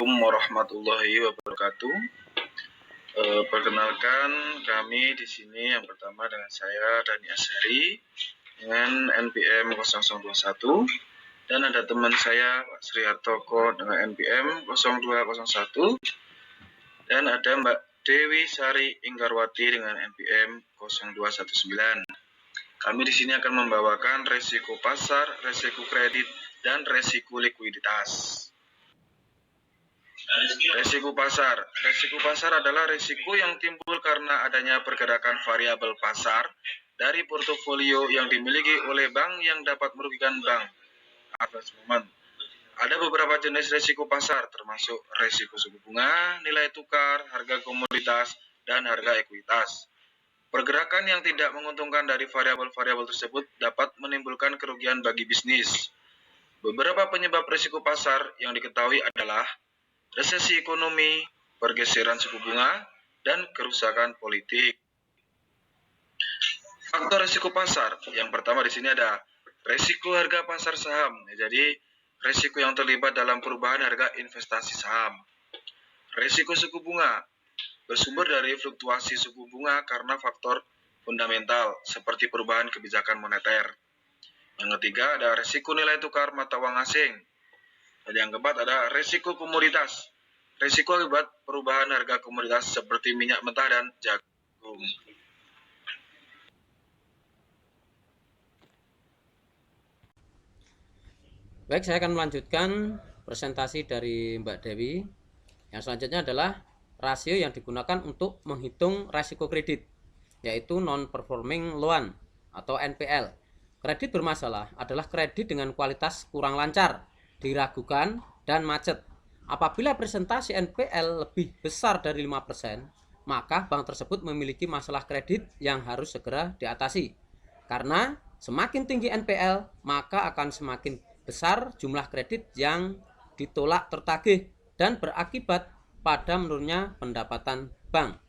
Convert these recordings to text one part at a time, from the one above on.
Assalamualaikum warahmatullahi wabarakatuh. Perkenalkan kami di sini yang pertama dengan saya Dani Asyari dengan NPM 0021 dan ada teman saya Pak Sri Hartoko dengan NPM 0201 dan ada Mbak Dewi Sari Inggarwati dengan NPM 0219. Kami di sini akan membawakan resiko pasar, resiko kredit, dan resiko likuiditas. Resiko pasar. Resiko pasar adalah resiko yang timbul karena adanya pergerakan variabel pasar dari portofolio yang dimiliki oleh bank yang dapat merugikan bank. Ada beberapa jenis resiko pasar termasuk resiko suku bunga, nilai tukar, harga komoditas, dan harga ekuitas. Pergerakan yang tidak menguntungkan dari variabel-variabel tersebut dapat menimbulkan kerugian bagi bisnis. Beberapa penyebab resiko pasar yang diketahui adalah resesi ekonomi, pergeseran suku bunga, dan kerusakan politik. Faktor risiko pasar. Yang pertama di sini ada risiko harga pasar saham. Jadi risiko yang terlibat dalam perubahan harga investasi saham. Risiko suku bunga bersumber dari fluktuasi suku bunga karena faktor fundamental seperti perubahan kebijakan moneter. Yang ketiga ada risiko nilai tukar mata uang asing. Dan yang keempat ada risiko komoditas. Risiko akibat perubahan harga komoditas seperti minyak mentah dan jagung. Baik, saya akan melanjutkan presentasi dari Mbak Dewi. Yang selanjutnya adalah rasio yang digunakan untuk menghitung risiko kredit, yaitu non-performing loan atau NPL. Kredit bermasalah adalah kredit dengan kualitas kurang lancar, diragukan, dan macet. Apabila presentasi NPL lebih besar dari 5%, maka bank tersebut memiliki masalah kredit yang harus segera diatasi. Karena semakin tinggi NPL, maka akan semakin besar jumlah kredit yang ditolak tertagih dan berakibat pada menurunnya pendapatan bank.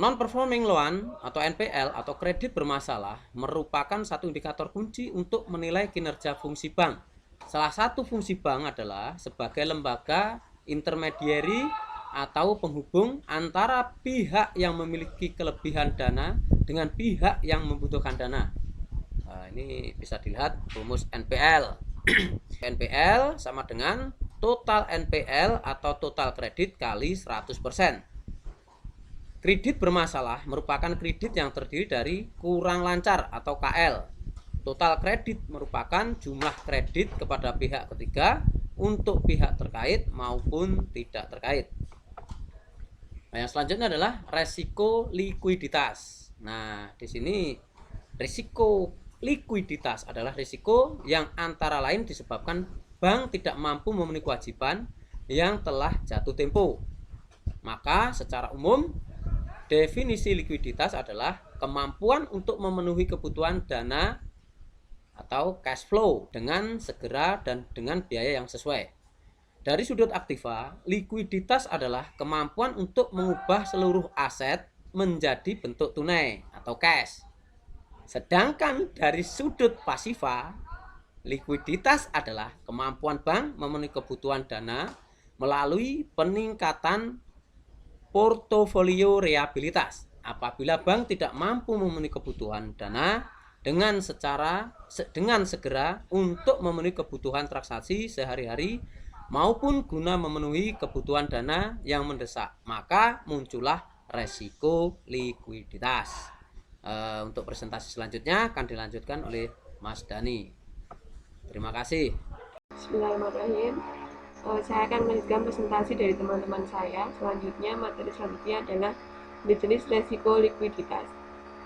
Non-performing loan atau NPL atau kredit bermasalah merupakan satu indikator kunci untuk menilai kinerja fungsi bank. Salah satu fungsi bank adalah sebagai lembaga intermediary atau penghubung antara pihak yang memiliki kelebihan dana dengan pihak yang membutuhkan dana. Nah, ini bisa dilihat rumus NPL. NPL sama dengan total NPL atau total kredit kali 100%. Kredit bermasalah merupakan kredit yang terdiri dari kurang lancar atau KL. Total kredit merupakan jumlah kredit kepada pihak ketiga untuk pihak terkait maupun tidak terkait. Nah, yang selanjutnya adalah resiko likuiditas. Nah, di sini risiko likuiditas adalah risiko yang antara lain disebabkan bank tidak mampu memenuhi kewajiban yang telah jatuh tempo. Maka secara umum definisi likuiditas adalah kemampuan untuk memenuhi kebutuhan dana atau cash flow dengan segera dan dengan biaya yang sesuai. Dari sudut aktiva, likuiditas adalah kemampuan untuk mengubah seluruh aset menjadi bentuk tunai atau cash. Sedangkan dari sudut pasiva, likuiditas adalah kemampuan bank memenuhi kebutuhan dana melalui peningkatan portofolio reliabilitas. Apabila bank tidak mampu memenuhi kebutuhan dana dengan segera untuk memenuhi kebutuhan transaksi sehari-hari maupun guna memenuhi kebutuhan dana yang mendesak, maka muncullah resiko likuiditas. Untuk presentasi selanjutnya akan dilanjutkan oleh Mas Dani. Terima kasih. Bismillahirrahmanirrahim. Saya akan melanjutkan presentasi dari teman-teman saya. Selanjutnya, materi selanjutnya adalah jenis resiko likuiditas.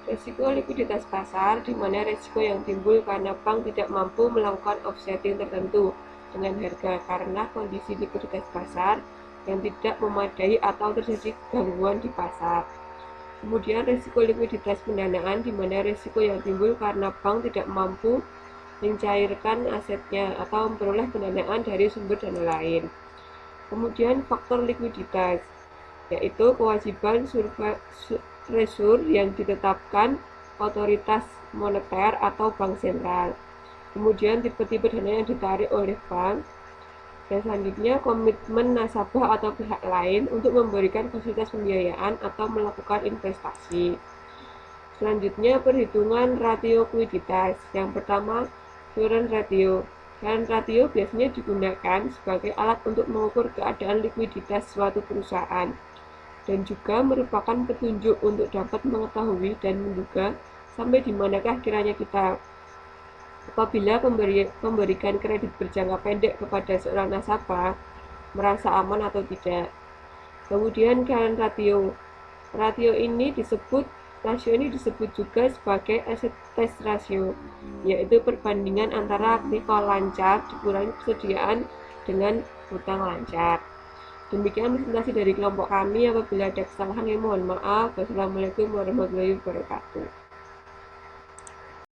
Resiko likuiditas pasar, di mana resiko yang timbul karena bank tidak mampu melakukan offsetting tertentu dengan harga karena kondisi likuiditas pasar yang tidak memadai atau terjadi gangguan di pasar. Kemudian resiko likuiditas pendanaan, di mana resiko yang timbul karena bank tidak mampu mencairkan asetnya atau memperoleh pendanaan dari sumber dana lain. Kemudian faktor likuiditas, yaitu kewajiban survesur yang ditetapkan otoritas moneter atau bank sentral. Kemudian tipe-tipe dana yang ditarik oleh bank. Dan selanjutnya, komitmen nasabah atau pihak lain untuk memberikan fasilitas pembiayaan atau melakukan investasi. Selanjutnya, perhitungan rasio likuiditas. Yang pertama, current ratio. Current ratio biasanya digunakan sebagai alat untuk mengukur keadaan likuiditas suatu perusahaan dan juga merupakan petunjuk untuk dapat mengetahui dan menduga sampai di manakah kiranya kita apabila memberikan kredit berjangka pendek kepada seorang nasabah merasa aman atau tidak. Kemudian current ratio. Rasio ini disebut juga sebagai asset test ratio, yaitu perbandingan antara aktiva lancar dikurangi persediaan dengan hutang lancar. Demikian presentasi dari kelompok kami. Apabila ada kesalahan, mohon maaf. Wassalamualaikum warahmatullahi wabarakatuh.